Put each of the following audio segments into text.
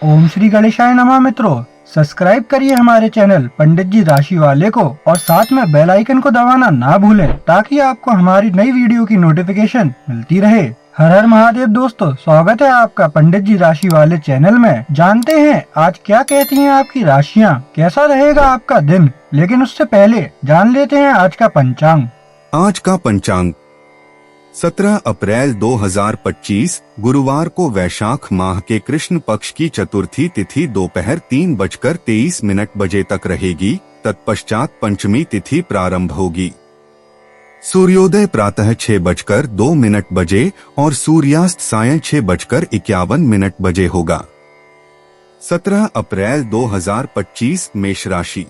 ओम श्री गणेशाय नमः। मित्रों, सब्सक्राइब करिए हमारे चैनल पंडित जी राशि वाले को और साथ में बेल आइकन को दबाना ना भूलें ताकि आपको हमारी नई वीडियो की नोटिफिकेशन मिलती रहे। हर हर महादेव दोस्तों, स्वागत है आपका पंडित जी राशि वाले चैनल में। जानते हैं आज क्या कहती हैं आपकी राशियां, कैसा रहेगा आपका दिन। लेकिन उससे पहले जान लेते हैं आज का पंचांग। आज का पंचांग 17 अप्रैल 2025 गुरुवार को वैशाख माह के कृष्ण पक्ष की चतुर्थी तिथि दोपहर 3:23 बजे तक रहेगी। तत्पश्चात पंचमी तिथि प्रारंभ होगी। सूर्योदय प्रातः 6:02 बजे और सूर्यास्त सायं 6:51 बजे होगा। 17 अप्रैल 2025 मेष राशि।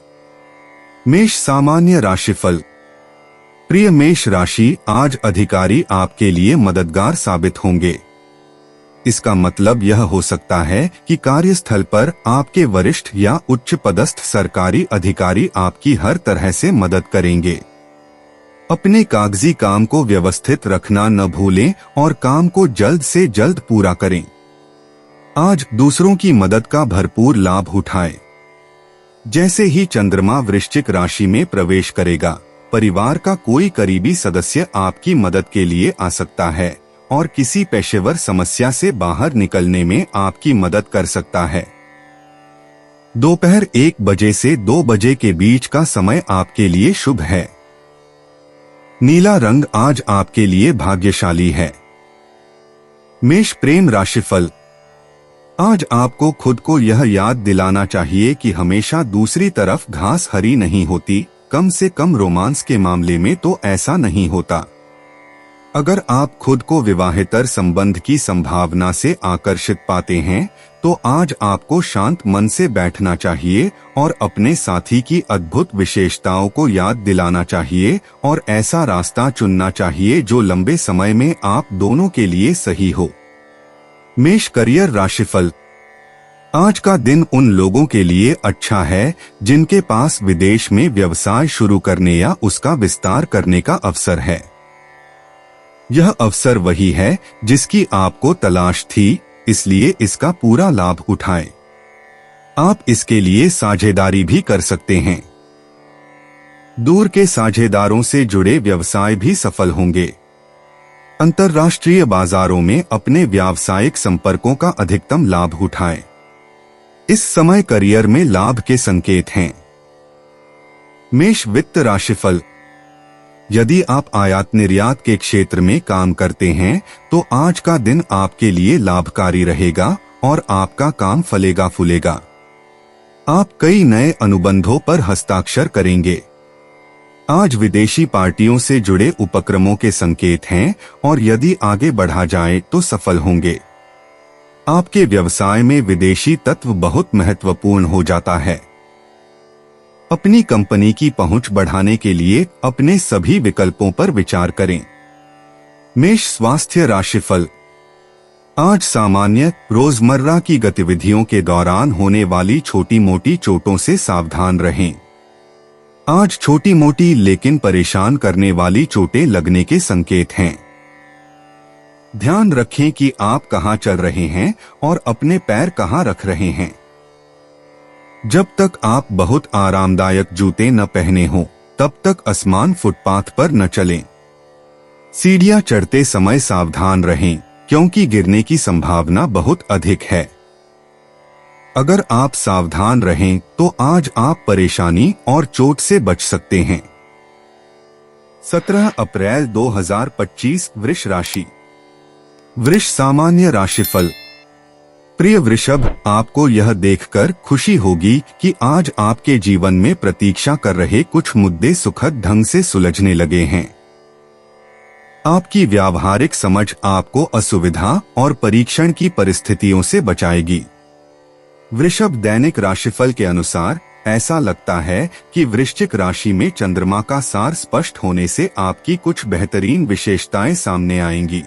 मेष सामान्य राशिफल। प्रिय मेष राशि, आज अधिकारी आपके लिए मददगार साबित होंगे। इसका मतलब यह हो सकता है कि कार्यस्थल पर आपके वरिष्ठ या उच्च पदस्थ सरकारी अधिकारी आपकी हर तरह से मदद करेंगे। अपने कागजी काम को व्यवस्थित रखना न भूलें और काम को जल्द से जल्द पूरा करें। आज दूसरों की मदद का भरपूर लाभ उठाएं। जैसे ही चंद्रमा वृश्चिक राशि में प्रवेश करेगा, परिवार का कोई करीबी सदस्य आपकी मदद के लिए आ सकता है और किसी पेशेवर समस्या से बाहर निकलने में आपकी मदद कर सकता है। दोपहर 1 बजे से 2 बजे के बीच का समय आपके लिए शुभ है। नीला रंग आज आपके लिए भाग्यशाली है। मेष प्रेम राशिफल। आज आपको खुद को यह याद दिलाना चाहिए कि हमेशा दूसरी तरफ घास हरी नहीं होती। कम से कम रोमांस के मामले में तो ऐसा नहीं होता। अगर आप खुद को विवाहेतर संबंध की संभावना से आकर्षित पाते हैं तो आज आपको शांत मन से बैठना चाहिए और अपने साथी की अद्भुत विशेषताओं को याद दिलाना चाहिए और ऐसा रास्ता चुनना चाहिए जो लंबे समय में आप दोनों के लिए सही हो। मेष करियर राशिफल। आज का दिन उन लोगों के लिए अच्छा है जिनके पास विदेश में व्यवसाय शुरू करने या उसका विस्तार करने का अवसर है। यह अवसर वही है जिसकी आपको तलाश थी, इसलिए इसका पूरा लाभ उठाएं। आप इसके लिए साझेदारी भी कर सकते हैं। दूर के साझेदारों से जुड़े व्यवसाय भी सफल होंगे। अंतर्राष्ट्रीय बाजारों में अपने व्यावसायिक संपर्कों का अधिकतम लाभ उठाएं। इस समय करियर में लाभ के संकेत हैं। मेष वित्त राशिफल। यदि आप आयात निर्यात के क्षेत्र में काम करते हैं तो आज का दिन आपके लिए लाभकारी रहेगा और आपका काम फलेगा फूलेगा। आप कई नए अनुबंधों पर हस्ताक्षर करेंगे। आज विदेशी पार्टियों से जुड़े उपक्रमों के संकेत हैं और यदि आगे बढ़ा जाए तो सफल होंगे। आपके व्यवसाय में विदेशी तत्व बहुत महत्वपूर्ण हो जाता है। अपनी कंपनी की पहुंच बढ़ाने के लिए अपने सभी विकल्पों पर विचार करें। मेष स्वास्थ्य राशिफल। आज सामान्य रोजमर्रा की गतिविधियों के दौरान होने वाली छोटी मोटी चोटों से सावधान रहें। आज छोटी मोटी लेकिन परेशान करने वाली चोटें लगने के संकेत हैं। ध्यान रखें कि आप कहां चल रहे हैं और अपने पैर कहां रख रहे हैं। जब तक आप बहुत आरामदायक जूते न पहने हों, तब तक असमान फुटपाथ पर न चलें। सीढ़ियां चढ़ते समय सावधान रहें क्योंकि गिरने की संभावना बहुत अधिक है। अगर आप सावधान रहें तो आज आप परेशानी और चोट से बच सकते हैं। 17 अप्रैल 2025 वृष राशि। वृष सामान्य राशिफल। प्रिय वृषभ, आपको यह देखकर खुशी होगी कि आज आपके जीवन में प्रतीक्षा कर रहे कुछ मुद्दे सुखद ढंग से सुलझने लगे हैं। आपकी व्यावहारिक समझ आपको असुविधा और परीक्षण की परिस्थितियों से बचाएगी। वृषभ दैनिक राशिफल के अनुसार ऐसा लगता है कि वृश्चिक राशि में चंद्रमा का सार स्पष्ट होने से आपकी कुछ बेहतरीन विशेषताएं सामने आएंगी।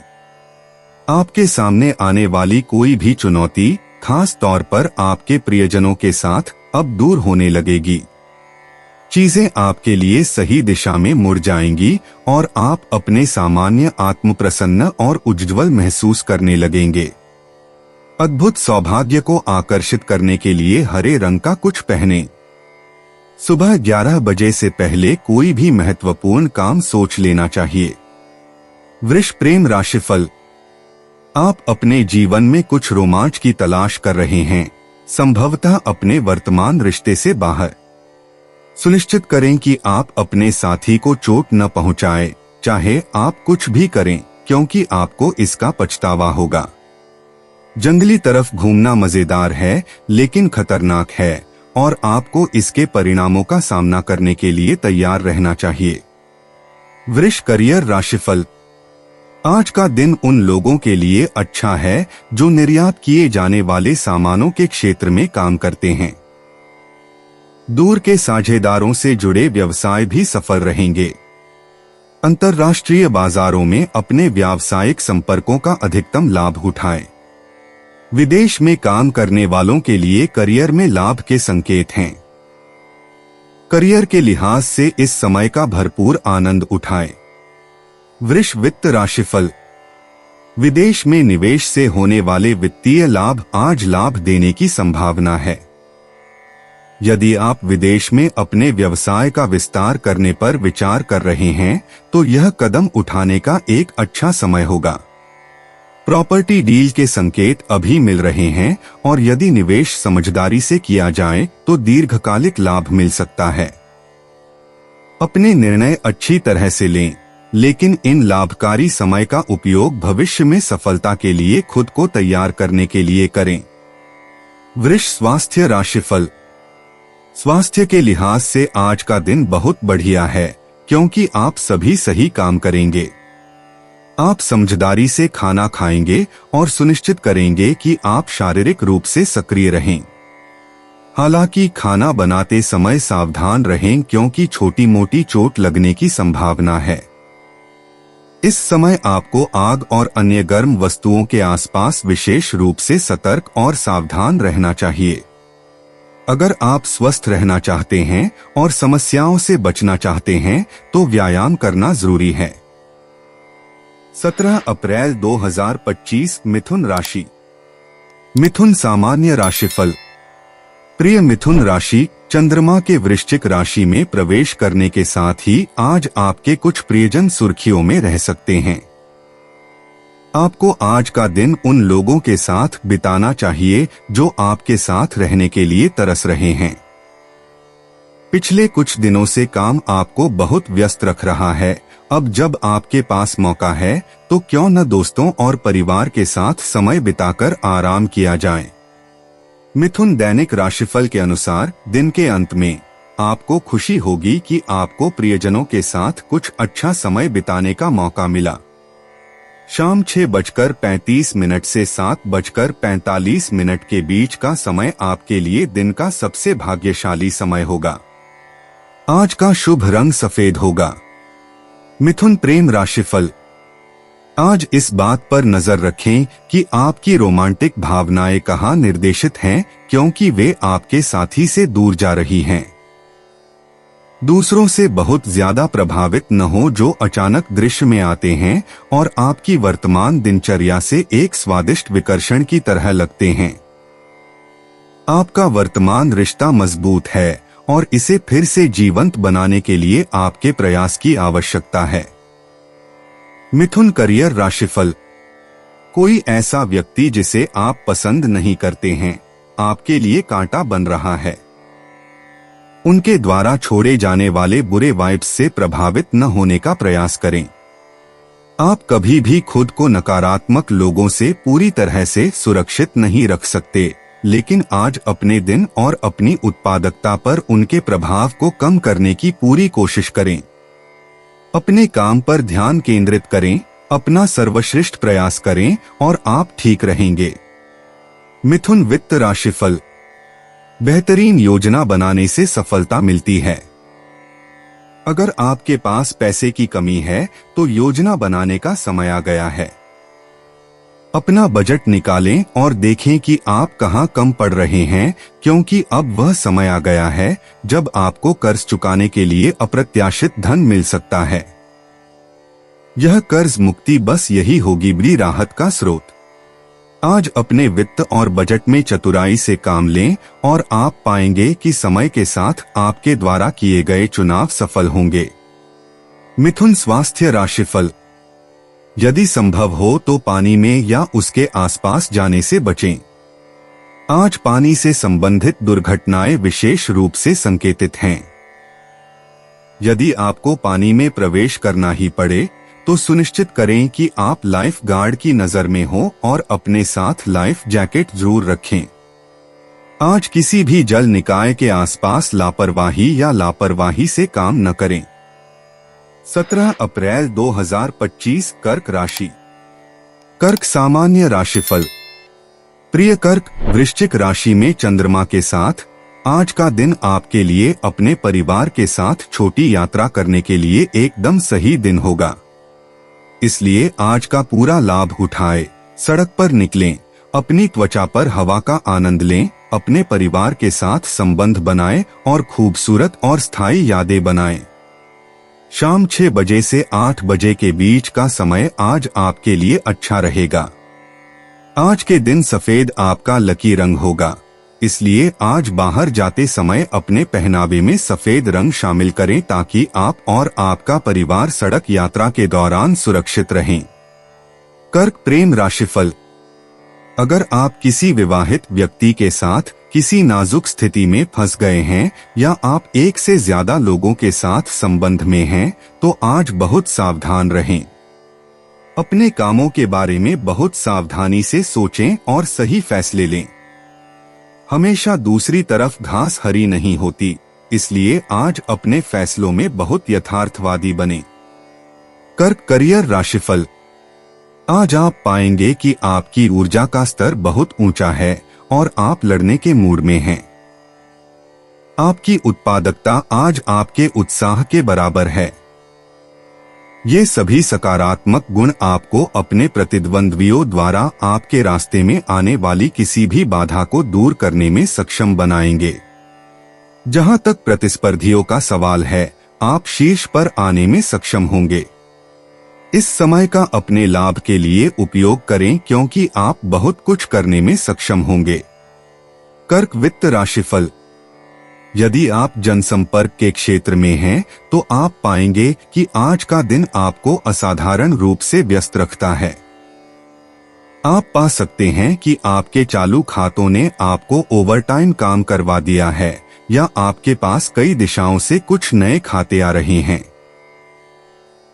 आपके सामने आने वाली कोई भी चुनौती, खास तौर पर आपके प्रियजनों के साथ, अब दूर होने लगेगी। चीजें आपके लिए सही दिशा में मुड़ जाएंगी और आप अपने सामान्य आत्मप्रसन्न और उज्ज्वल महसूस करने लगेंगे। अद्भुत सौभाग्य को आकर्षित करने के लिए हरे रंग का कुछ पहने। सुबह 11 बजे से पहले कोई भी महत्वपूर्ण काम सोच लेना चाहिए। वृष प्रेम राशिफल। आप अपने जीवन में कुछ रोमांच की तलाश कर रहे हैं, संभवतः अपने वर्तमान रिश्ते से बाहर। सुनिश्चित करें कि आप अपने साथी को चोट न पहुंचाएं, चाहे आप कुछ भी करें, क्योंकि आपको इसका पछतावा होगा। जंगली तरफ घूमना मजेदार है लेकिन खतरनाक है और आपको इसके परिणामों का सामना करने के लिए तैयार रहना चाहिए। वृष करियर राशिफल। आज का दिन उन लोगों के लिए अच्छा है जो निर्यात किए जाने वाले सामानों के क्षेत्र में काम करते हैं। दूर के साझेदारों से जुड़े व्यवसाय भी सफल रहेंगे। अंतर्राष्ट्रीय बाजारों में अपने व्यावसायिक संपर्कों का अधिकतम लाभ उठाएं। विदेश में काम करने वालों के लिए करियर में लाभ के संकेत हैं। करियर के लिहाज से इस समय का भरपूर आनंद उठाएं। वृष वित्त राशिफल। विदेश में निवेश से होने वाले वित्तीय लाभ आज लाभ देने की संभावना है। यदि आप विदेश में अपने व्यवसाय का विस्तार करने पर विचार कर रहे हैं तो यह कदम उठाने का एक अच्छा समय होगा। प्रॉपर्टी डील के संकेत अभी मिल रहे हैं और यदि निवेश समझदारी से किया जाए तो दीर्घकालिक लाभ मिल सकता है। अपने निर्णय अच्छी तरह से लें, लेकिन इन लाभकारी समय का उपयोग भविष्य में सफलता के लिए खुद को तैयार करने के लिए करें। वृष स्वास्थ्य राशिफल। स्वास्थ्य के लिहाज से आज का दिन बहुत बढ़िया है क्योंकि आप सभी सही काम करेंगे। आप समझदारी से खाना खाएंगे और सुनिश्चित करेंगे कि आप शारीरिक रूप से सक्रिय रहें। हालांकि खाना बनाते समय सावधान रहें क्योंकि छोटी मोटी चोट लगने की संभावना है। इस समय आपको आग और अन्य गर्म वस्तुओं के आसपास विशेष रूप से सतर्क और सावधान रहना चाहिए। अगर आप स्वस्थ रहना चाहते हैं और समस्याओं से बचना चाहते हैं तो व्यायाम करना जरूरी है। 17 अप्रैल 2025 मिथुन राशि। मिथुन सामान्य राशिफल। प्रिय मिथुन राशि, चंद्रमा के वृश्चिक राशि में प्रवेश करने के साथ ही आज आपके कुछ प्रियजन सुर्खियों में रह सकते हैं। आपको आज का दिन उन लोगों के साथ बिताना चाहिए जो आपके साथ रहने के लिए तरस रहे हैं। पिछले कुछ दिनों से काम आपको बहुत व्यस्त रख रहा है। अब जब आपके पास मौका है तो क्यों न दोस्तों और परिवार के साथ समय बिताकर आराम किया जाए। मिथुन दैनिक राशिफल के अनुसार दिन के अंत में आपको खुशी होगी कि आपको प्रियजनों के साथ कुछ अच्छा समय बिताने का मौका मिला। शाम 6:35 से 7:45 के बीच का समय आपके लिए दिन का सबसे भाग्यशाली समय होगा। आज का शुभ रंग सफेद होगा। मिथुन प्रेम राशिफल। आज इस बात पर नजर रखें कि आपकी रोमांटिक भावनाएं कहाँ निर्देशित हैं, क्योंकि वे आपके साथी से दूर जा रही हैं। दूसरों से बहुत ज्यादा प्रभावित न हो जो अचानक दृश्य में आते हैं और आपकी वर्तमान दिनचर्या से एक स्वादिष्ट विकर्षण की तरह लगते हैं। आपका वर्तमान रिश्ता मजबूत है और इसे फिर से जीवंत बनाने के लिए आपके प्रयास की आवश्यकता है। मिथुन करियर राशिफल। कोई ऐसा व्यक्ति जिसे आप पसंद नहीं करते हैं आपके लिए कांटा बन रहा है। उनके द्वारा छोड़े जाने वाले बुरे वाइब्स से प्रभावित न होने का प्रयास करें। आप कभी भी खुद को नकारात्मक लोगों से पूरी तरह से सुरक्षित नहीं रख सकते, लेकिन आज अपने दिन और अपनी उत्पादकता पर उनके प्रभाव को कम करने की पूरी कोशिश करें। अपने काम पर ध्यान केंद्रित करें, अपना सर्वश्रेष्ठ प्रयास करें और आप ठीक रहेंगे। मिथुन वित्त राशिफल। बेहतरीन योजना बनाने से सफलता मिलती है। अगर आपके पास पैसे की कमी है तो योजना बनाने का समय आ गया है। अपना बजट निकालें और देखें कि आप कहां कम पड़ रहे हैं, क्योंकि अब वह समय आ गया है जब आपको कर्ज चुकाने के लिए अप्रत्याशित धन मिल सकता है। यह कर्ज मुक्ति बस यही होगी बड़ी राहत का स्रोत। आज अपने वित्त और बजट में चतुराई से काम लें और आप पाएंगे कि समय के साथ आपके द्वारा किए गए चुनाव सफल होंगे। मिथुन स्वास्थ्य राशिफल। यदि संभव हो तो पानी में या उसके आसपास जाने से बचें। आज पानी से संबंधित दुर्घटनाएं विशेष रूप से संकेतित हैं। यदि आपको पानी में प्रवेश करना ही पड़े तो सुनिश्चित करें कि आप लाइफ गार्ड की नजर में हो और अपने साथ लाइफ जैकेट जरूर रखें। आज किसी भी जल निकाय के आसपास लापरवाही से काम न करें। 17 अप्रैल 2025 कर्क राशि। कर्क सामान्य राशिफल। प्रिय कर्क, वृश्चिक राशि में चंद्रमा के साथ आज का दिन आपके लिए अपने परिवार के साथ छोटी यात्रा करने के लिए एकदम सही दिन होगा। इसलिए आज का पूरा लाभ उठाएं, सड़क पर निकलें, अपनी त्वचा पर हवा का आनंद लें, अपने परिवार के साथ संबंध बनाएं और खूबसूरत और स्थायी यादें बनाएं। शाम 6 बजे से 8 बजे के बीच का समय आज आपके लिए अच्छा रहेगा। आज के दिन सफेद आपका लकी रंग होगा, इसलिए आज बाहर जाते समय अपने पहनावे में सफेद रंग शामिल करें ताकि आप और आपका परिवार सड़क यात्रा के दौरान सुरक्षित रहें। कर्क प्रेम राशिफल। अगर आप किसी विवाहित व्यक्ति के साथ किसी नाजुक स्थिति में फंस गए हैं या आप एक से ज्यादा लोगों के साथ संबंध में हैं, तो आज बहुत सावधान रहें। अपने कामों के बारे में बहुत सावधानी से सोचें और सही फैसले लें। हमेशा दूसरी तरफ घास हरी नहीं होती, इसलिए आज अपने फैसलों में बहुत यथार्थवादी बने। कर्क करियर राशिफल। आज आप पाएंगे कि आपकी ऊर्जा का स्तर बहुत ऊंचा है और आप लड़ने के मूड में हैं। आपकी उत्पादकता आज आपके उत्साह के बराबर है। ये सभी सकारात्मक गुण आपको अपने प्रतिद्वंद्वियों द्वारा आपके रास्ते में आने वाली किसी भी बाधा को दूर करने में सक्षम बनाएंगे। जहां तक प्रतिस्पर्धियों का सवाल है, आप शीर्ष पर आने में सक्षम होंगे। इस समय का अपने लाभ के लिए उपयोग करें क्योंकि आप बहुत कुछ करने में सक्षम होंगे। कर्क वित्त राशिफल। यदि आप जनसंपर्क के क्षेत्र में हैं, तो आप पाएंगे कि आज का दिन आपको असाधारण रूप से व्यस्त रखता है। आप पा सकते हैं कि आपके चालू खातों ने आपको ओवरटाइम काम करवा दिया है या आपके पास कई दिशाओं से कुछ नए खाते आ रहे हैं।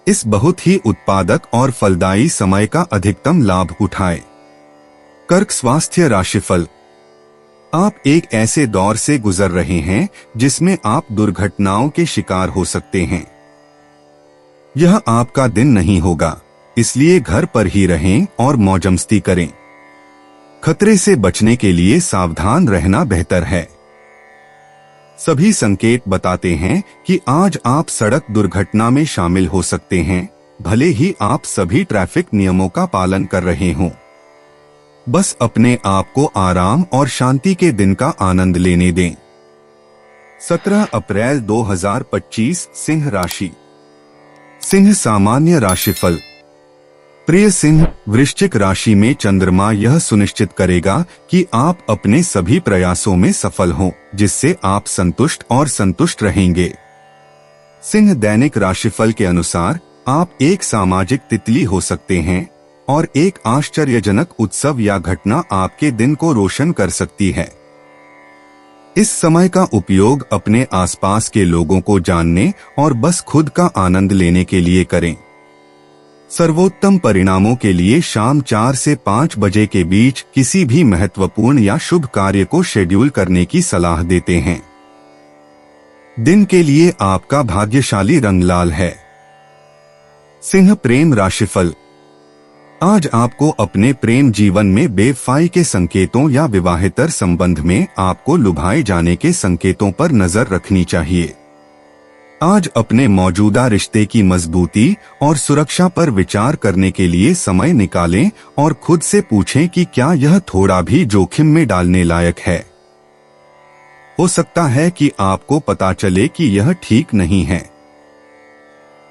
इस बहुत ही उत्पादक और फलदायी समय का अधिकतम लाभ उठाएं। कर्क स्वास्थ्य राशिफल। आप एक ऐसे दौर से गुजर रहे हैं जिसमें आप दुर्घटनाओं के शिकार हो सकते हैं। यह आपका दिन नहीं होगा, इसलिए घर पर ही रहें और मौजमस्ती करें। खतरे से बचने के लिए सावधान रहना बेहतर है। सभी संकेत बताते हैं कि आज आप सड़क दुर्घटना में शामिल हो सकते हैं, भले ही आप सभी ट्रैफिक नियमों का पालन कर रहे हों। बस अपने आप को आराम और शांति के दिन का आनंद लेने दें। 17 अप्रैल 2025 सिंह राशि। सिंह सामान्य राशिफल। प्रिय सिंह, वृश्चिक राशि में चंद्रमा यह सुनिश्चित करेगा कि आप अपने सभी प्रयासों में सफल हों, जिससे आप संतुष्ट रहेंगे। सिंह दैनिक राशिफल के अनुसार आप एक सामाजिक तितली हो सकते हैं और एक आश्चर्यजनक उत्सव या घटना आपके दिन को रोशन कर सकती है। इस समय का उपयोग अपने आसपास के लोगों को जानने और बस खुद का आनंद लेने के लिए करें। सर्वोत्तम परिणामों के लिए शाम 4 से 5 बजे के बीच किसी भी महत्वपूर्ण या शुभ कार्य को शेड्यूल करने की सलाह देते हैं। दिन के लिए आपका भाग्यशाली रंग लाल है। सिंह प्रेम राशिफल। आज आपको अपने प्रेम जीवन में बेवफाई के संकेतों या विवाहेतर संबंध में आपको लुभाए जाने के संकेतों पर नजर रखनी चाहिए। आज अपने मौजूदा रिश्ते की मजबूती और सुरक्षा पर विचार करने के लिए समय निकालें और खुद से पूछें कि क्या यह थोड़ा भी जोखिम में डालने लायक है। हो सकता है कि आपको पता चले कि यह ठीक नहीं है।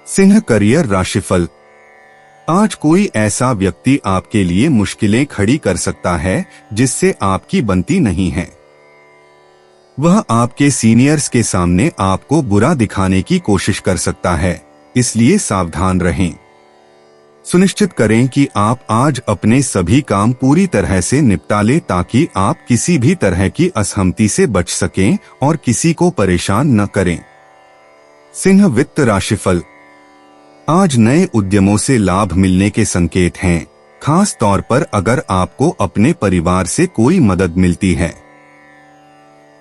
सिंह करियर राशिफल। आज कोई ऐसा व्यक्ति आपके लिए मुश्किलें खड़ी कर सकता है जिससे आपकी बनती नहीं है। वह आपके सीनियर्स के सामने आपको बुरा दिखाने की कोशिश कर सकता है, इसलिए सावधान रहें। सुनिश्चित करें कि आप आज अपने सभी काम पूरी तरह से निपटा लें ताकि आप किसी भी तरह की असहमति से बच सकें और किसी को परेशान न करें। सिंह वित्त राशिफल। आज नए उद्यमों से लाभ मिलने के संकेत हैं, खास तौर पर अगर आपको अपने परिवार से कोई मदद मिलती है।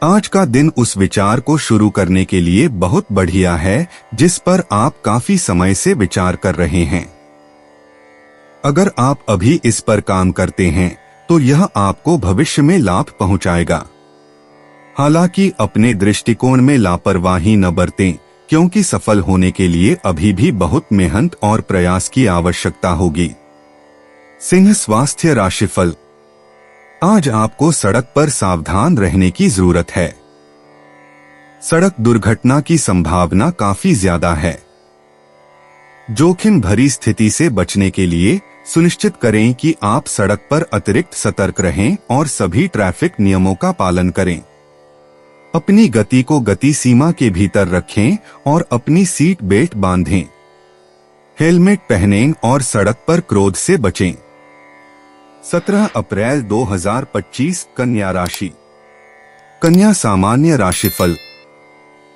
आज का दिन उस विचार को शुरू करने के लिए बहुत बढ़िया है जिस पर आप काफी समय से विचार कर रहे हैं। अगर आप अभी इस पर काम करते हैं तो यह आपको भविष्य में लाभ पहुंचाएगा। हालांकि अपने दृष्टिकोण में लापरवाही न बरतें, क्योंकि सफल होने के लिए अभी भी बहुत मेहनत और प्रयास की आवश्यकता होगी। सिंह स्वास्थ्य राशिफल। आज आपको सड़क पर सावधान रहने की जरूरत है। सड़क दुर्घटना की संभावना काफी ज्यादा है। जोखिम भरी स्थिति से बचने के लिए सुनिश्चित करें कि आप सड़क पर अतिरिक्त सतर्क रहें और सभी ट्रैफिक नियमों का पालन करें। अपनी गति को गति सीमा के भीतर रखें और अपनी सीट बेल्ट बांधें। हेलमेट पहनें और सड़क पर क्रोध से बचें। 17 अप्रैल 2025 कन्या राशि। कन्या सामान्य राशिफल।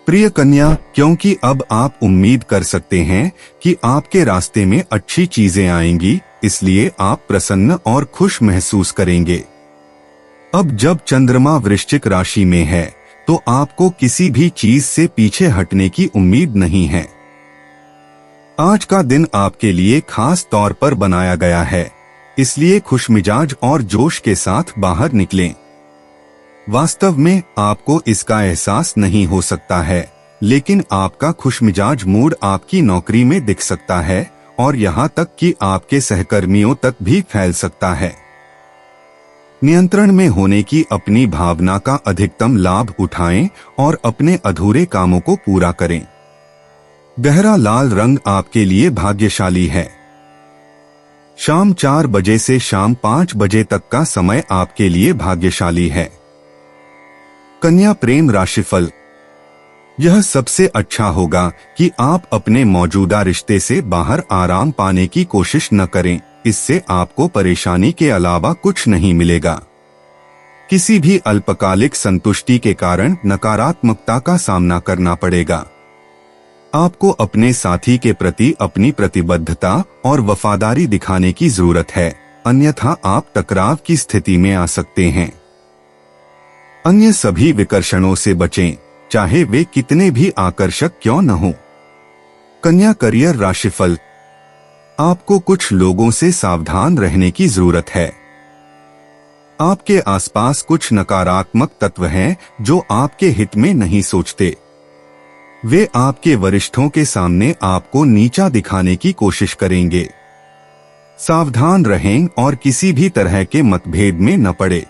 प्रिय कन्या, क्योंकि अब आप उम्मीद कर सकते हैं कि आपके रास्ते में अच्छी चीजें आएंगी, इसलिए आप प्रसन्न और खुश महसूस करेंगे। अब जब चंद्रमा वृश्चिक राशि में है तो आपको किसी भी चीज से पीछे हटने की उम्मीद नहीं है। आज का दिन आपके लिए खास तौर पर बनाया गया है, इसलिए खुशमिजाज और जोश के साथ बाहर निकलें। वास्तव में आपको इसका एहसास नहीं हो सकता है, लेकिन आपका खुशमिजाज मूड आपकी नौकरी में दिख सकता है और यहाँ तक कि आपके सहकर्मियों तक भी फैल सकता है। नियंत्रण में होने की अपनी भावना का अधिकतम लाभ उठाएं और अपने अधूरे कामों को पूरा करें। गहरा लाल रंग आपके लिए भाग्यशाली है। शाम 4 बजे से शाम 5 बजे तक का समय आपके लिए भाग्यशाली है। कन्या प्रेम राशिफल। यह सबसे अच्छा होगा कि आप अपने मौजूदा रिश्ते से बाहर आराम पाने की कोशिश न करें, इससे आपको परेशानी के अलावा कुछ नहीं मिलेगा। किसी भी अल्पकालिक संतुष्टि के कारण नकारात्मकता का सामना करना पड़ेगा। आपको अपने साथी के प्रति अपनी प्रतिबद्धता और वफादारी दिखाने की जरूरत है, अन्यथा आप टकराव की स्थिति में आ सकते हैं। अन्य सभी विकर्षणों से बचें, चाहे वे कितने भी आकर्षक क्यों न हों। कन्या करियर राशिफल। आपको कुछ लोगों से सावधान रहने की जरूरत है। आपके आसपास कुछ नकारात्मक तत्व हैं जो आपके हित में नहीं सोचते। वे आपके वरिष्ठों के सामने आपको नीचा दिखाने की कोशिश करेंगे। सावधान रहें और किसी भी तरह के मतभेद में न पड़े।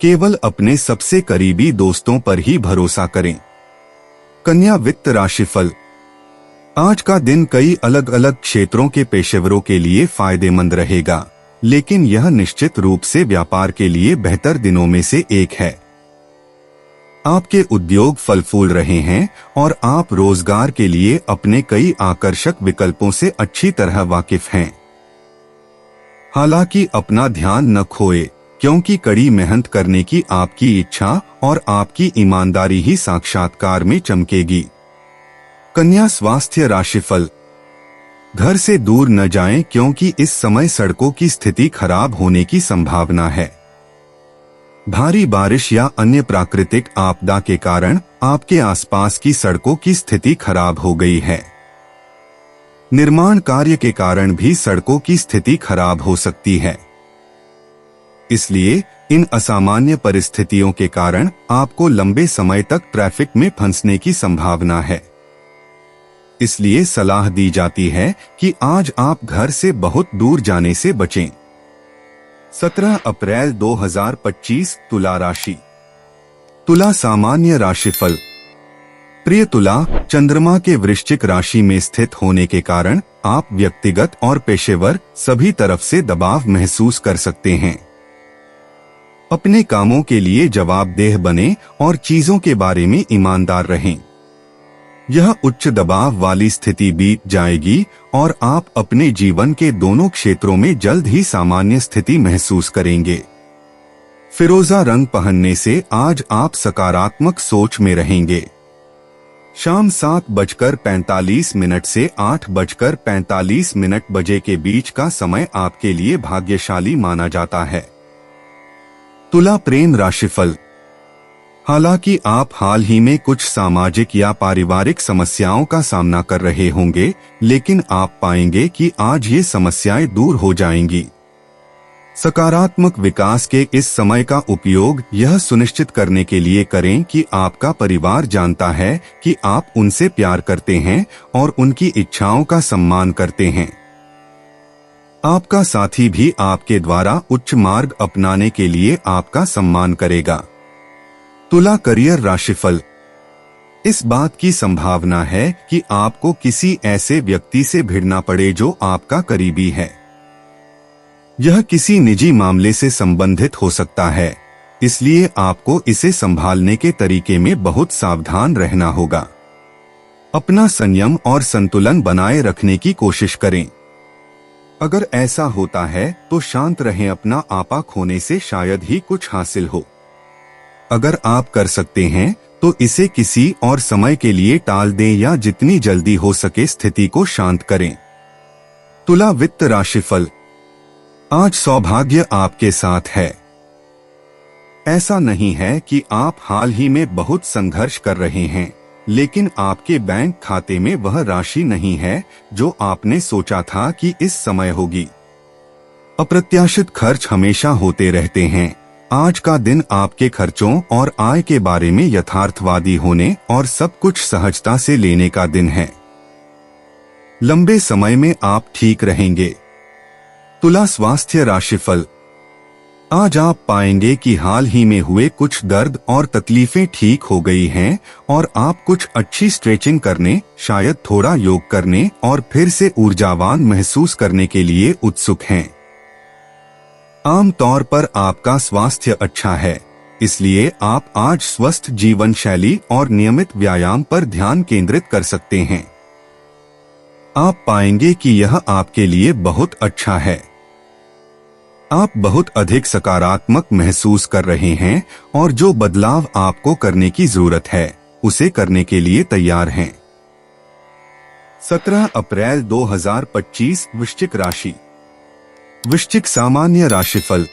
केवल अपने सबसे करीबी दोस्तों पर ही भरोसा करें। कन्या वित्त राशिफल। आज का दिन कई अलग अलग क्षेत्रों के पेशेवरों के लिए फायदेमंद रहेगा, लेकिन यह निश्चित रूप से व्यापार के लिए बेहतर दिनों में से एक है। आपके उद्योग फल फूल रहे हैं और आप रोजगार के लिए अपने कई आकर्षक विकल्पों से अच्छी तरह वाकिफ हैं। हालांकि अपना ध्यान न खोए, क्योंकि कड़ी मेहनत करने की आपकी इच्छा और आपकी ईमानदारी ही साक्षात्कार में चमकेगी। कन्या स्वास्थ्य राशिफल। घर से दूर न जाएं, क्योंकि इस समय सड़कों की स्थिति खराब होने की संभावना है। भारी बारिश या अन्य प्राकृतिक आपदा के कारण आपके आसपास की सड़कों की स्थिति खराब हो गई है। निर्माण कार्य के कारण भी सड़कों की स्थिति खराब हो सकती है। इसलिए इन असामान्य परिस्थितियों के कारण आपको लंबे समय तक ट्रैफिक में फंसने की संभावना है। इसलिए सलाह दी जाती है कि आज आप घर से बहुत दूर जाने से बचें। 17 अप्रैल 2025 तुला राशि। तुला सामान्य राशिफल। प्रिय तुला, चंद्रमा के वृश्चिक राशि में स्थित होने के कारण आप व्यक्तिगत और पेशेवर सभी तरफ से दबाव महसूस कर सकते हैं। अपने कामों के लिए जवाबदेह बने और चीजों के बारे में ईमानदार रहें। यह उच्च दबाव वाली स्थिति बीत जाएगी और आप अपने जीवन के दोनों क्षेत्रों में जल्द ही सामान्य स्थिति महसूस करेंगे। फिरोजा रंग पहनने से आज आप सकारात्मक सोच में रहेंगे। शाम 7:45 से 8:45 बजे के बीच का समय आपके लिए भाग्यशाली माना जाता है। तुला प्रेम राशिफल। हालांकि आप हाल ही में कुछ सामाजिक या पारिवारिक समस्याओं का सामना कर रहे होंगे, लेकिन आप पाएंगे कि आज ये समस्याएं दूर हो जाएंगी। सकारात्मक विकास के इस समय का उपयोग यह सुनिश्चित करने के लिए करें कि आपका परिवार जानता है कि आप उनसे प्यार करते हैं और उनकी इच्छाओं का सम्मान करते हैं। आपका साथी भी आपके द्वारा उच्च मार्ग अपनाने के लिए आपका सम्मान करेगा। तुला करियर राशिफल। इस बात की संभावना है कि आपको किसी ऐसे व्यक्ति से भिड़ना पड़े जो आपका करीबी है। यह किसी निजी मामले से संबंधित हो सकता है, इसलिए आपको इसे संभालने के तरीके में बहुत सावधान रहना होगा। अपना संयम और संतुलन बनाए रखने की कोशिश करें। अगर ऐसा होता है तो शांत रहें, अपना आपा खोने से शायद ही कुछ हासिल हो। अगर आप कर सकते हैं तो इसे किसी और समय के लिए टाल दें या जितनी जल्दी हो सके स्थिति को शांत करें। तुला वित्त राशिफल। आज सौभाग्य आपके साथ है। ऐसा नहीं है कि आप हाल ही में बहुत संघर्ष कर रहे हैं, लेकिन आपके बैंक खाते में वह राशि नहीं है जो आपने सोचा था कि इस समय होगी। अप्रत्याशित खर्च हमेशा होते रहते हैं। आज का दिन आपके खर्चों और आय के बारे में यथार्थवादी होने और सब कुछ सहजता से लेने का दिन है। लंबे समय में आप ठीक रहेंगे। तुला स्वास्थ्य राशिफल। आज आप पाएंगे कि हाल ही में हुए कुछ दर्द और तकलीफें ठीक हो गई हैं और आप कुछ अच्छी स्ट्रेचिंग करने, शायद थोड़ा योग करने और फिर से ऊर्जावान महसूस करने के लिए उत्सुक हैं। आम तौर पर आपका स्वास्थ्य अच्छा है, इसलिए आप आज स्वस्थ जीवन शैली और नियमित व्यायाम पर ध्यान केंद्रित कर सकते हैं। आप पाएंगे कि यह आपके लिए बहुत अच्छा है। आप बहुत अधिक सकारात्मक महसूस कर रहे हैं और जो बदलाव आपको करने की जरूरत है उसे करने के लिए तैयार हैं। 17 अप्रैल 2025 वृश्चिक राशि। वृश्चिक सामान्य राशिफल।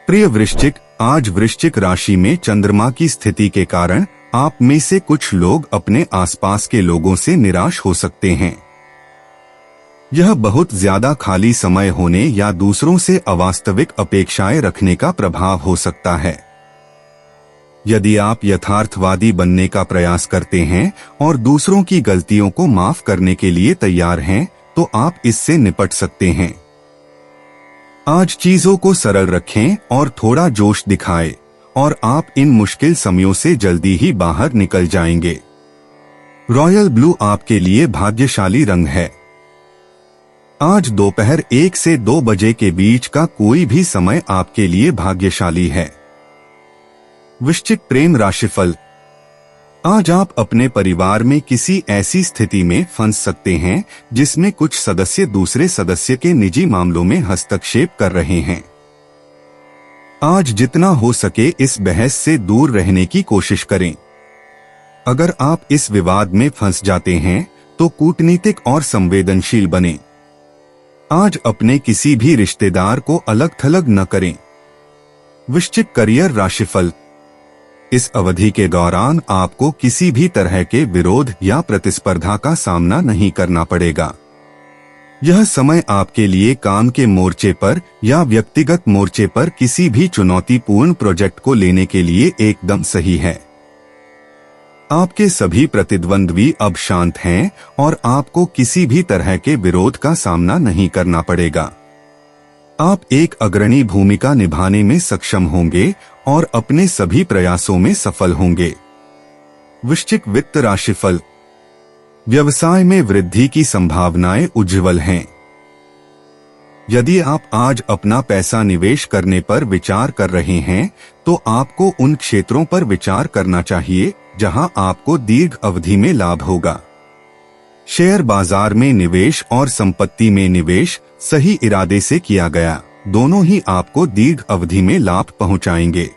प्रिय वृश्चिक, आज वृश्चिक राशि में चंद्रमा की स्थिति के कारण आप में से कुछ लोग अपने आसपास के लोगों से निराश हो सकते हैं। यह बहुत ज्यादा खाली समय होने या दूसरों से अवास्तविक अपेक्षाएं रखने का प्रभाव हो सकता है। यदि आप यथार्थवादी बनने का प्रयास करते हैं और दूसरों की गलतियों को माफ करने के लिए तैयार हैं, तो आप इससे निपट सकते हैं। आज चीजों को सरल रखें और थोड़ा जोश दिखाएं और आप इन मुश्किल समयों से जल्दी ही बाहर निकल जाएंगे। रॉयल ब्लू आपके लिए भाग्यशाली रंग है। आज दोपहर 1 से 2 बजे के बीच का कोई भी समय आपके लिए भाग्यशाली है। वृश्चिक प्रेम राशिफल। आज आप अपने परिवार में किसी ऐसी स्थिति में फंस सकते हैं जिसमें कुछ सदस्य दूसरे सदस्य के निजी मामलों में हस्तक्षेप कर रहे हैं। आज जितना हो सके इस बहस से दूर रहने की कोशिश करें। अगर आप इस विवाद में फंस जाते हैं तो कूटनीतिक और संवेदनशील बनें। आज अपने किसी भी रिश्तेदार को अलग थलग न करें। वृश्चिक करियर राशिफल। इस अवधि के दौरान आपको किसी भी तरह के विरोध या प्रतिस्पर्धा का सामना नहीं करना पड़ेगा। यह समय आपके लिए काम के मोर्चे पर या व्यक्तिगत मोर्चे पर किसी भी चुनौतीपूर्ण प्रोजेक्ट को लेने के लिए एकदम सही है। आपके सभी प्रतिद्वंद्वी अब शांत हैं और आपको किसी भी तरह के विरोध का सामना नहीं करना पड़ेगा। आप एक अग्रणी भूमिका निभाने में सक्षम होंगे और अपने सभी प्रयासों में सफल होंगे। वृश्चिक वित्त राशिफल। व्यवसाय में वृद्धि की संभावनाएं उज्ज्वल हैं। यदि आप आज अपना पैसा निवेश करने पर विचार कर रहे हैं तो आपको उन क्षेत्रों पर विचार करना चाहिए जहां आपको दीर्घ अवधि में लाभ होगा। शेयर बाजार में निवेश और संपत्ति में निवेश सही इरादे से किया गया, दोनों ही आपको दीर्घ अवधि में लाभ पहुंचाएंगे।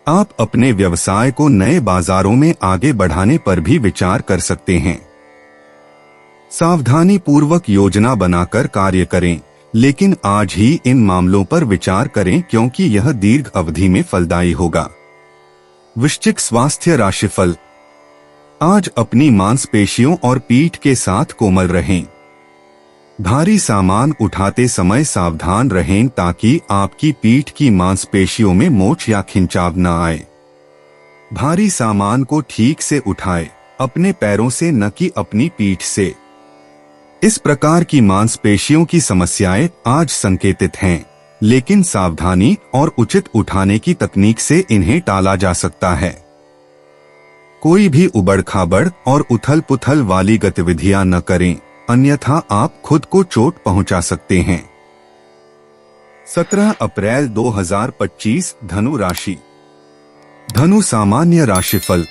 आप अपने व्यवसाय को नए बाजारों में आगे बढ़ाने पर भी विचार कर सकते हैं। सावधानी पूर्वक योजना बनाकर कार्य करें, लेकिन आज ही इन मामलों पर विचार करें क्योंकि यह दीर्घ अवधि में फलदायी होगा। वृश्चिक स्वास्थ्य राशिफल। आज अपनी मांसपेशियों और पीठ के साथ कोमल रहें। भारी सामान उठाते समय सावधान रहें ताकि आपकी पीठ की मांसपेशियों में मोच या खिंचाव न आए। भारी सामान को ठीक से उठाएं, अपने पैरों से न कि अपनी पीठ से। इस प्रकार की मांसपेशियों की समस्याएं आज संकेतित हैं, लेकिन सावधानी और उचित उठाने की तकनीक से इन्हें टाला जा सकता है। कोई भी उबड़-खाबड़ और उथल-पुथल वाली गतिविधियां न करें, अन्यथा आप खुद को चोट पहुंचा सकते हैं। 17 अप्रैल 2025 धनु राशि। धनु सामान्य राशिफल।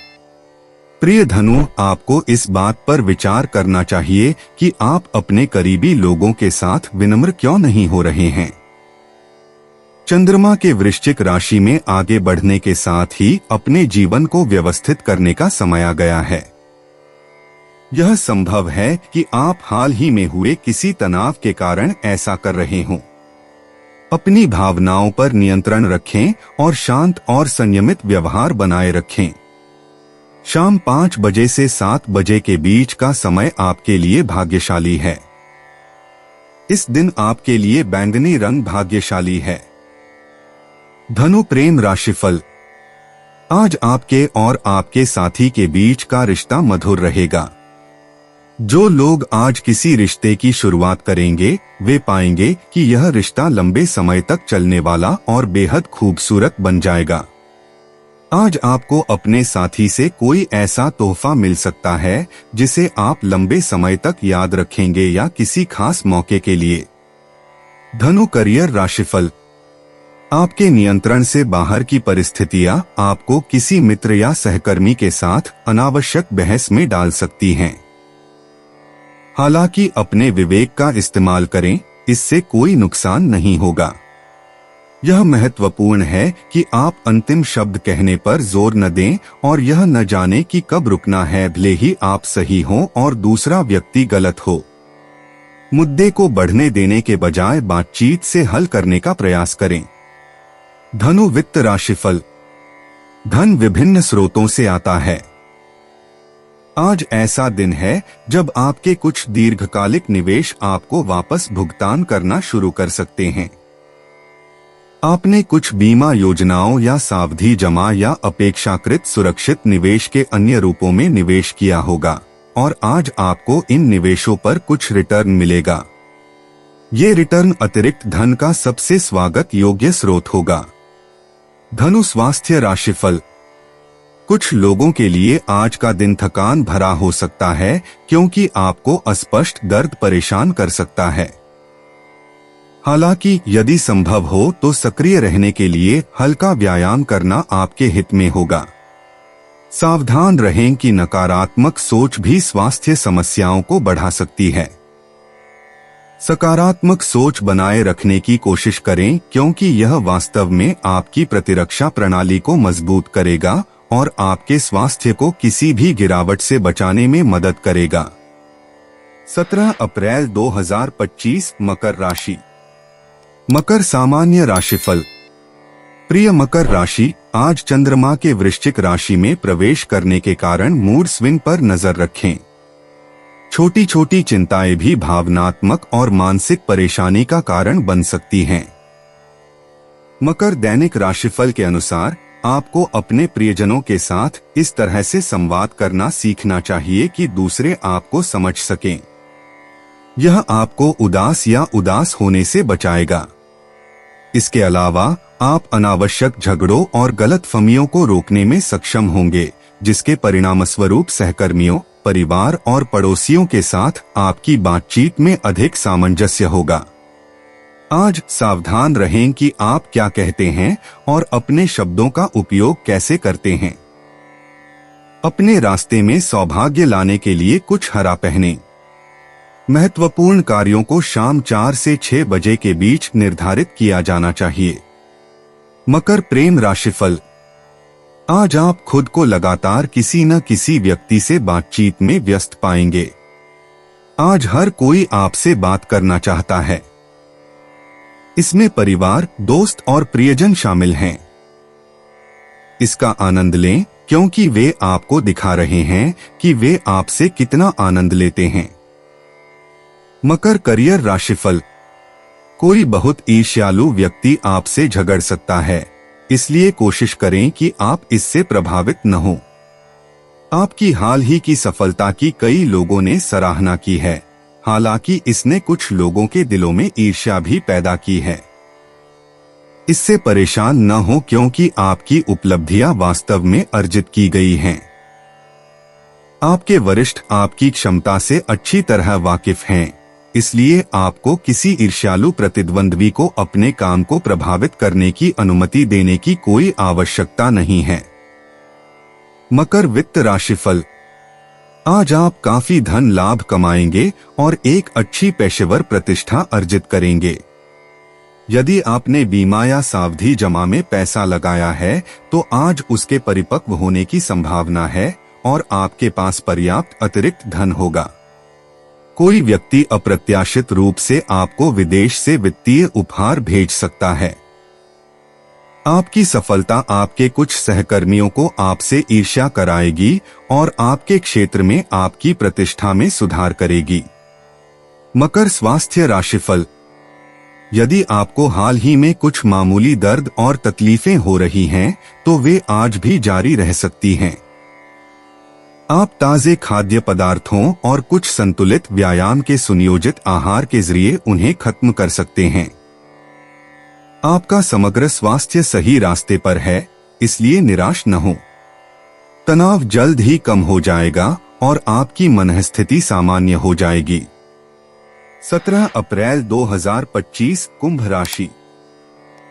प्रिय धनु, आपको इस बात पर विचार करना चाहिए कि आप अपने करीबी लोगों के साथ विनम्र क्यों नहीं हो रहे हैं। चंद्रमा के वृश्चिक राशि में आगे बढ़ने के साथ ही अपने जीवन को व्यवस्थित करने का समय आ गया है। यह संभव है कि आप हाल ही में हुए किसी तनाव के कारण ऐसा कर रहे हों। अपनी भावनाओं पर नियंत्रण रखें और शांत और संयमित व्यवहार बनाए रखें। शाम 5 बजे से 7 बजे के बीच का समय आपके लिए भाग्यशाली है। इस दिन आपके लिए बैंगनी रंग भाग्यशाली है। धनु प्रेम राशिफल। आज आपके और आपके साथी के बीच का रिश्ता मधुर रहेगा। जो लोग आज किसी रिश्ते की शुरुआत करेंगे वे पाएंगे कि यह रिश्ता लंबे समय तक चलने वाला और बेहद खूबसूरत बन जाएगा। आज आपको अपने साथी से कोई ऐसा तोहफा मिल सकता है जिसे आप लंबे समय तक याद रखेंगे या किसी खास मौके के लिए। धनु करियर राशिफल। आपके नियंत्रण से बाहर की परिस्थितियां आपको किसी मित्र या सहकर्मी के साथ अनावश्यक बहस में डाल सकती हैं। हालांकि अपने विवेक का इस्तेमाल करें, इससे कोई नुकसान नहीं होगा। यह महत्वपूर्ण है कि आप अंतिम शब्द कहने पर जोर न दें और यह न जाने कि कब रुकना है, भले ही आप सही हों और दूसरा व्यक्ति गलत हो। मुद्दे को बढ़ने देने के बजाय बातचीत से हल करने का प्रयास करें। धनु वित्त राशिफल। धन विभिन्न स्रोतों से आता है। आज ऐसा दिन है जब आपके कुछ दीर्घकालिक निवेश आपको वापस भुगतान करना शुरू कर सकते हैं। आपने कुछ बीमा योजनाओं या सावधि जमा या अपेक्षाकृत सुरक्षित निवेश के अन्य रूपों में निवेश किया होगा और आज आपको इन निवेशों पर कुछ रिटर्न मिलेगा। ये रिटर्न अतिरिक्त धन का सबसे स्वागत योग्य स्रोत होगा। धनु स्वास्थ्य राशिफल। कुछ लोगों के लिए आज का दिन थकान भरा हो सकता है क्योंकि आपको अस्पष्ट दर्द परेशान कर सकता है। हालांकि यदि संभव हो तो सक्रिय रहने के लिए हल्का व्यायाम करना आपके हित में होगा। सावधान रहें कि नकारात्मक सोच भी स्वास्थ्य समस्याओं को बढ़ा सकती है। सकारात्मक सोच बनाए रखने की कोशिश करें क्योंकि यह वास्तव में आपकी प्रतिरक्षा प्रणाली को मजबूत करेगा और आपके स्वास्थ्य को किसी भी गिरावट से बचाने में मदद करेगा। 17 अप्रैल 2025 मकर राशि। मकर सामान्य राशिफल। प्रिय मकर राशि, आज चंद्रमा के वृश्चिक राशि में प्रवेश करने के कारण मूड स्विंग पर नजर रखें। छोटी छोटी चिंताएं भी भावनात्मक और मानसिक परेशानी का कारण बन सकती हैं। मकर दैनिक राशिफल के अनुसार आपको अपने प्रियजनों के साथ इस तरह से संवाद करना सीखना चाहिए कि दूसरे आपको समझ सकें। यह आपको उदास या उदास होने से बचाएगा। इसके अलावा आप अनावश्यक झगड़ों और गलतफहमियों को रोकने में सक्षम होंगे, जिसके परिणामस्वरूप सहकर्मियों, परिवार और पड़ोसियों के साथ आपकी बातचीत में अधिक सामंजस्य होगा। आज सावधान रहें कि आप क्या कहते हैं और अपने शब्दों का उपयोग कैसे करते हैं। अपने रास्ते में सौभाग्य लाने के लिए कुछ हरा पहनें। महत्वपूर्ण कार्यों को शाम 4 से 6 बजे के बीच निर्धारित किया जाना चाहिए। मकर प्रेम राशिफल। आज आप खुद को लगातार किसी न किसी व्यक्ति से बातचीत में व्यस्त पाएंगे। आज हर कोई आपसे बात करना चाहता है। इसमें परिवार, दोस्त और प्रियजन शामिल हैं। इसका आनंद लें क्योंकि वे आपको दिखा रहे हैं कि वे आपसे कितना आनंद लेते हैं। मकर करियर राशिफल। कोई बहुत ईर्ष्यालु व्यक्ति आपसे झगड़ सकता है, इसलिए कोशिश करें कि आप इससे प्रभावित न हो। आपकी हाल ही की सफलता की कई लोगों ने सराहना की है, हालांकि इसने कुछ लोगों के दिलों में ईर्ष्या भी पैदा की है। इससे परेशान न हो क्योंकि आपकी उपलब्धियां वास्तव में अर्जित की गई हैं। आपके वरिष्ठ आपकी क्षमता से अच्छी तरह वाकिफ हैं, इसलिए आपको किसी ईर्ष्यालु प्रतिद्वंद्वी को अपने काम को प्रभावित करने की अनुमति देने की कोई आवश्यकता नहीं है। मकर वित्त राशिफल। आज आप काफी धन लाभ कमाएंगे और एक अच्छी पेशेवर प्रतिष्ठा अर्जित करेंगे। यदि आपने बीमा या सावधि जमा में पैसा लगाया है तो आज उसके परिपक्व होने की संभावना है और आपके पास पर्याप्त अतिरिक्त धन होगा। कोई व्यक्ति अप्रत्याशित रूप से आपको विदेश से वित्तीय उपहार भेज सकता है। आपकी सफलता आपके कुछ सहकर्मियों को आपसे ईर्ष्या कराएगी और आपके क्षेत्र में आपकी प्रतिष्ठा में सुधार करेगी। मकर स्वास्थ्य राशिफल। यदि आपको हाल ही में कुछ मामूली दर्द और तकलीफें हो रही हैं, तो वे आज भी जारी रह सकती हैं। आप ताजे खाद्य पदार्थों और कुछ संतुलित व्यायाम के सुनियोजित आहार के जरिए उन्हें खत्म कर सकते हैं। आपका समग्र स्वास्थ्य सही रास्ते पर है, इसलिए निराश न हो। तनाव जल्द ही कम हो जाएगा और आपकी मनःस्थिति सामान्य हो जाएगी। 17 अप्रैल 2025 कुंभ राशि।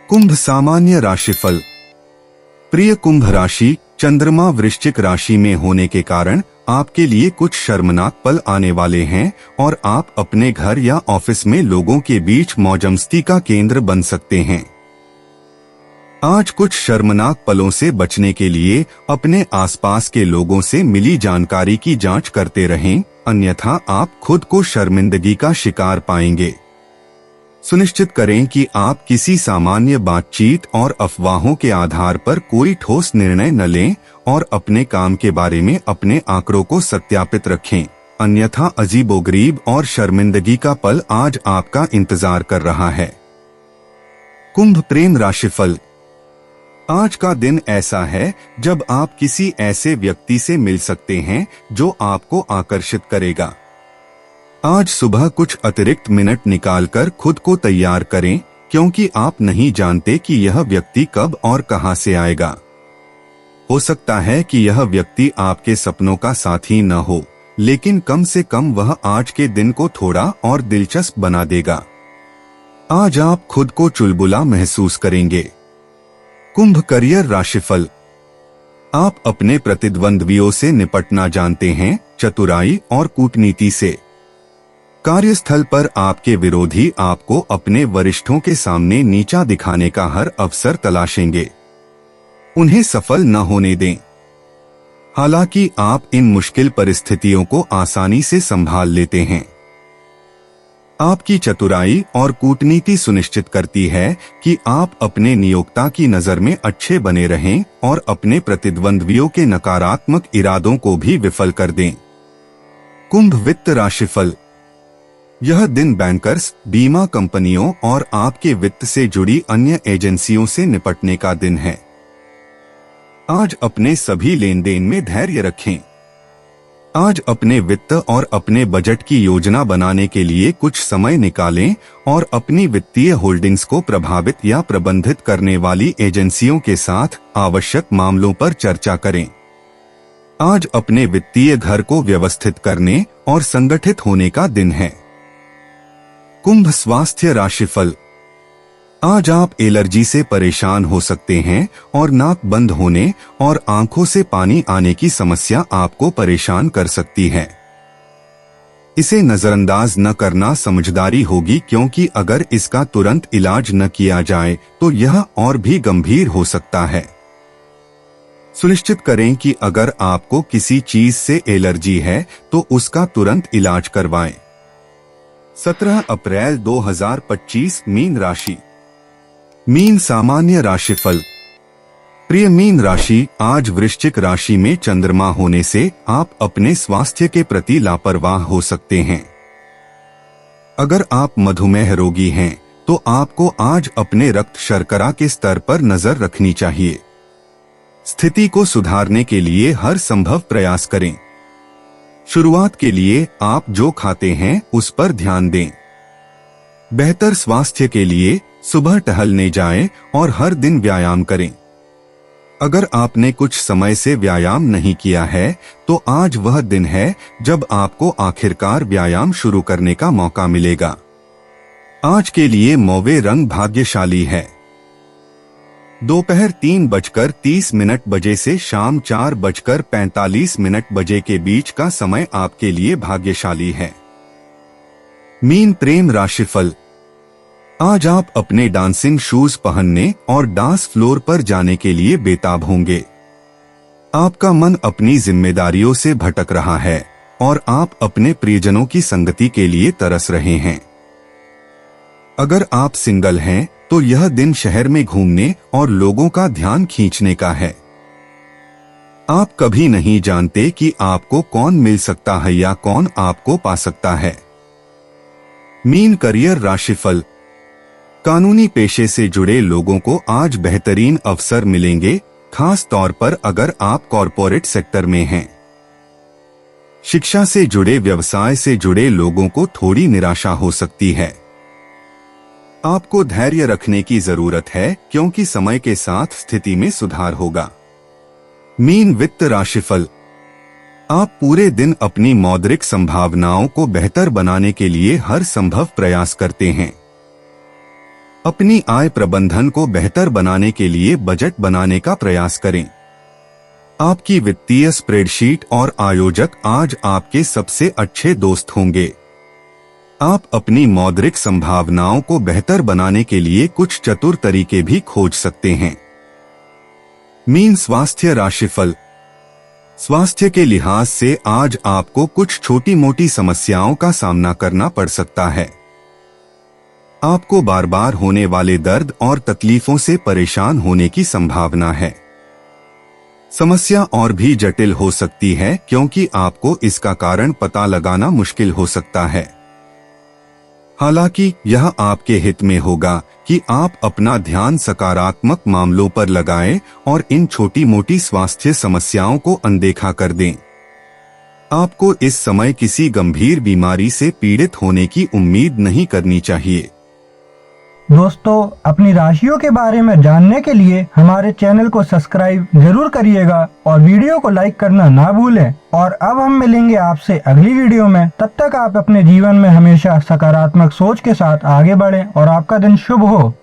कुंभ सामान्य राशिफल। प्रिय कुंभ राशि, चंद्रमा वृश्चिक राशि में होने के कारण आपके लिए कुछ शर्मनाक पल आने वाले हैं और आप अपने घर या ऑफिस में लोगों के बीच मौजमस्ती का केंद्र बन सकते हैं। आज कुछ शर्मनाक पलों से बचने के लिए अपने आसपास के लोगों से मिली जानकारी की जांच करते रहें, अन्यथा आप खुद को शर्मिंदगी का शिकार पाएंगे। सुनिश्चित करें कि आप किसी सामान्य बातचीत और अफवाहों के आधार पर कोई ठोस निर्णय न लें और अपने काम के बारे में अपने आंकड़ों को सत्यापित रखें, अन्यथा अजीबोगरीब और शर्मिंदगी का पल आज आपका इंतजार कर रहा है। कुंभ प्रेम राशिफल। आज का दिन ऐसा है जब आप किसी ऐसे व्यक्ति से मिल सकते हैं जो आपको आकर्षित करेगा। आज सुबह कुछ अतिरिक्त मिनट निकालकर खुद को तैयार करें, क्योंकि आप नहीं जानते कि यह व्यक्ति कब और कहां से आएगा। हो सकता है कि यह व्यक्ति आपके सपनों का साथी न हो, लेकिन कम से कम वह आज के दिन को थोड़ा और दिलचस्प बना देगा। आज आप खुद को चुलबुला महसूस करेंगे। कुंभ करियर राशिफल। आप अपने प्रतिद्वंद्वियों से निपटना जानते हैं, चतुराई और कूटनीति से। कार्यस्थल पर आपके विरोधी आपको अपने वरिष्ठों के सामने नीचा दिखाने का हर अवसर तलाशेंगे। उन्हें सफल न होने दें। हालांकि आप इन मुश्किल परिस्थितियों को आसानी से संभाल लेते हैं। आपकी चतुराई और कूटनीति सुनिश्चित करती है कि आप अपने नियोक्ता की नजर में अच्छे बने रहें और अपने प्रतिद्वंद्वियों के नकारात्मक इरादों को भी विफल कर दें। कुंभ वित्त राशिफल। यह दिन बैंकर्स, बीमा कंपनियों और आपके वित्त से जुड़ी अन्य एजेंसियों से निपटने का दिन है। आज अपने सभी लेन देन में धैर्य रखें। आज अपने वित्त और अपने बजट की योजना बनाने के लिए कुछ समय निकालें और अपनी वित्तीय होल्डिंग्स को प्रभावित या प्रबंधित करने वाली एजेंसियों के साथ आवश्यक मामलों पर चर्चा करें। आज अपने वित्तीय घर को व्यवस्थित करने और संगठित होने का दिन है। कुंभ स्वास्थ्य राशिफल। आज आप एलर्जी से परेशान हो सकते हैं और नाक बंद होने और आंखों से पानी आने की समस्या आपको परेशान कर सकती है। इसे नजरअंदाज न करना समझदारी होगी, क्योंकि अगर इसका तुरंत इलाज न किया जाए तो यह और भी गंभीर हो सकता है। सुनिश्चित करें कि अगर आपको किसी चीज से एलर्जी है तो उसका तुरंत इलाज करवाएं। 17 अप्रैल 2025 मीन राशि। मीन सामान्य राशिफल। प्रिय मीन राशि, आज वृश्चिक राशि में चंद्रमा होने से आप अपने स्वास्थ्य के प्रति लापरवाह हो सकते हैं। अगर आप मधुमेह रोगी हैं तो आपको आज अपने रक्त शर्करा के स्तर पर नजर रखनी चाहिए। स्थिति को सुधारने के लिए हर संभव प्रयास करें। शुरुआत के लिए आप जो खाते हैं उस पर ध्यान दें। बेहतर स्वास्थ्य के लिए सुबह टहलने जाएं और हर दिन व्यायाम करें। अगर आपने कुछ समय से व्यायाम नहीं किया है तो आज वह दिन है जब आपको आखिरकार व्यायाम शुरू करने का मौका मिलेगा। आज के लिए मौवे रंग भाग्यशाली है। दोपहर 3:30 बजे से शाम 4:45 बजे के बीच का समय आपके लिए भाग्यशाली है। मीन प्रेम राशिफल। आज आप अपने डांसिंग शूज पहनने और डांस फ्लोर पर जाने के लिए बेताब होंगे। आपका मन अपनी जिम्मेदारियों से भटक रहा है और आप अपने प्रियजनों की संगति के लिए तरस रहे हैं। अगर आप सिंगल हैं तो यह दिन शहर में घूमने और लोगों का ध्यान खींचने का है। आप कभी नहीं जानते कि आपको कौन मिल सकता है या कौन आपको पा सकता है। मीन करियर राशिफल। कानूनी पेशे से जुड़े लोगों को आज बेहतरीन अवसर मिलेंगे, खास तौर पर अगर आप कॉरपोरेट सेक्टर में हैं। शिक्षा से जुड़े व्यवसाय से जुड़े लोगों को थोड़ी निराशा हो सकती है। आपको धैर्य रखने की जरूरत है, क्योंकि समय के साथ स्थिति में सुधार होगा। मीन वित्त राशिफल। आप पूरे दिन अपनी मौद्रिक संभावनाओं को बेहतर बनाने के लिए हर संभव प्रयास करते हैं। अपनी आय प्रबंधन को बेहतर बनाने के लिए बजट बनाने का प्रयास करें। आपकी वित्तीय स्प्रेडशीट और आयोजक आज आपके सबसे अच्छे दोस्त होंगे। आप अपनी मौद्रिक संभावनाओं को बेहतर बनाने के लिए कुछ चतुर तरीके भी खोज सकते हैं। मीन स्वास्थ्य राशिफल। स्वास्थ्य के लिहाज से आज आपको कुछ छोटी मोटी समस्याओं का सामना करना पड़ सकता है। आपको बार बार होने वाले दर्द और तकलीफों से परेशान होने की संभावना है। समस्या और भी जटिल हो सकती है, क्योंकि आपको इसका कारण पता लगाना मुश्किल हो सकता है। हालांकि यह आपके हित में होगा कि आप अपना ध्यान सकारात्मक मामलों पर लगाएं और इन छोटी मोटी स्वास्थ्य समस्याओं को अनदेखा कर दें। आपको इस समय किसी गंभीर बीमारी से पीड़ित होने की उम्मीद नहीं करनी चाहिए। दोस्तों, अपनी राशियों के बारे में जानने के लिए हमारे चैनल को सब्सक्राइब जरूर करिएगा और वीडियो को लाइक करना ना भूलें। और अब हम मिलेंगे आपसे अगली वीडियो में। तब तक आप अपने जीवन में हमेशा सकारात्मक सोच के साथ आगे बढ़ें और आपका दिन शुभ हो।